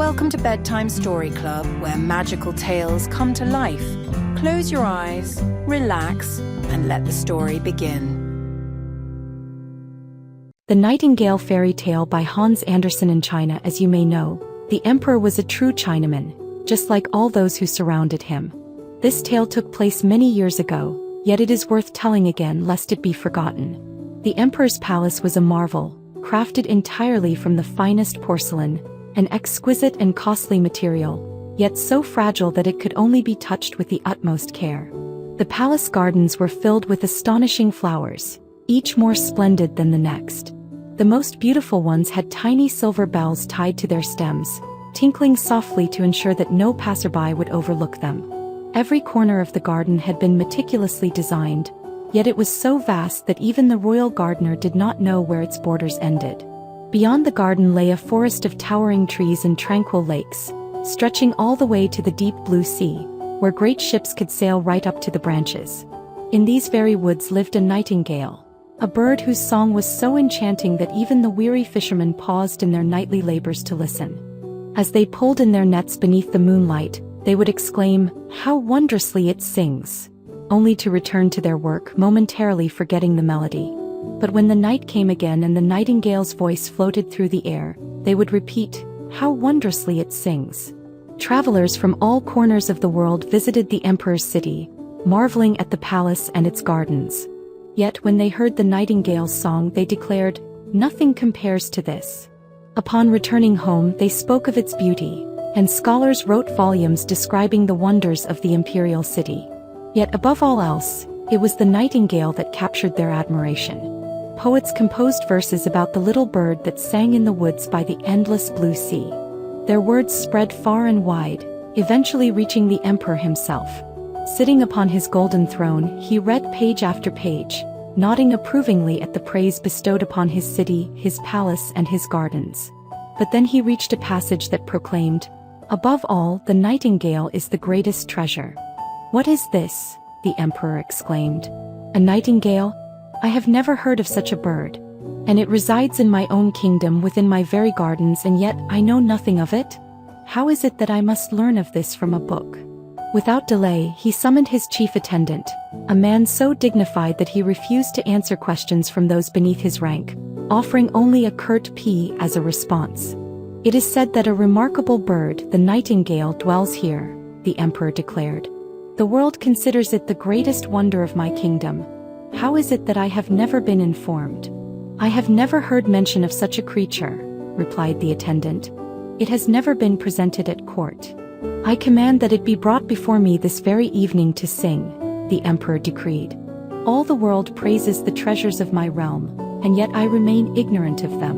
Welcome to Bedtime Story Club, where magical tales come to life. Close your eyes, relax, and let the story begin. The Nightingale fairy tale by Hans Andersen. In China, as you may know, the emperor was a true Chinaman, just like all those who surrounded him. This tale took place many years ago, yet it is worth telling again lest it be forgotten. The emperor's palace was a marvel, crafted entirely from the finest porcelain, an exquisite and costly material, yet so fragile that it could only be touched with the utmost care. The palace gardens were filled with astonishing flowers, each more splendid than the next. The most beautiful ones had tiny silver bells tied to their stems, tinkling softly to ensure that no passerby would overlook them. Every corner of the garden had been meticulously designed, yet it was so vast that even the royal gardener did not know where its borders ended. Beyond the garden lay a forest of towering trees and tranquil lakes, stretching all the way to the deep blue sea, where great ships could sail right up to the branches. In these very woods lived a nightingale, a bird whose song was so enchanting that even the weary fishermen paused in their nightly labors to listen. As they pulled in their nets beneath the moonlight, they would exclaim, "How wondrously it sings!" only to return to their work, momentarily forgetting the melody. But when the night came again and the nightingale's voice floated through the air, they would repeat, "How wondrously it sings!" Travelers from all corners of the world visited the emperor's city, marveling at the palace and its gardens. Yet when they heard the nightingale's song, they declared, "Nothing compares to this." Upon returning home, they spoke of its beauty, and scholars wrote volumes describing the wonders of the imperial city. Yet above all else, it was the nightingale that captured their admiration. Poets composed verses about the little bird that sang in the woods by the endless blue sea. Their words spread far and wide, eventually reaching the emperor himself. Sitting upon his golden throne, he read page after page, nodding approvingly at the praise bestowed upon his city, his palace, and his gardens. But then he reached a passage that proclaimed, "Above all, the nightingale is the greatest treasure." "What is this?" the emperor exclaimed. "A nightingale? I have never heard of such a bird. And it resides in my own kingdom within my very gardens, and yet I know nothing of it? How is it that I must learn of this from a book?" Without delay, he summoned his chief attendant, a man so dignified that he refused to answer questions from those beneath his rank, offering only a curt "P" as a response. "It is said that a remarkable bird, the nightingale, dwells here," the emperor declared. "The world considers it the greatest wonder of my kingdom. How is it that I have never been informed?" "I have never heard mention of such a creature," replied the attendant. "It has never been presented at court. I command that it be brought before me this very evening to sing," the emperor decreed. "All the world praises the treasures of my realm, and yet I remain ignorant of them.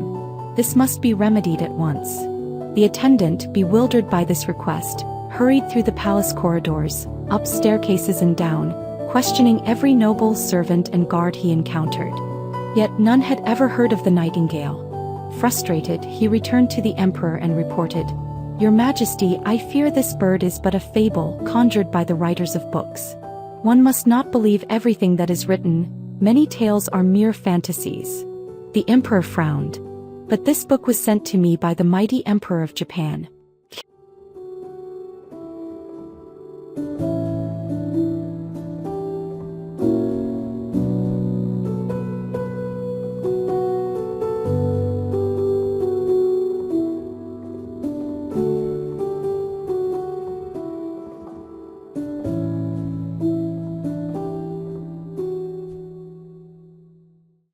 This must be remedied at once." The attendant, bewildered by this request, hurried through the palace corridors, up staircases and down, questioning every noble, servant, and guard he encountered. Yet none had ever heard of the nightingale. Frustrated, he returned to the emperor and reported, "Your Majesty, I fear this bird is but a fable conjured by the writers of books. One must not believe everything that is written. Many tales are mere fantasies." The emperor frowned. "But this book was sent to me by the mighty Emperor of Japan.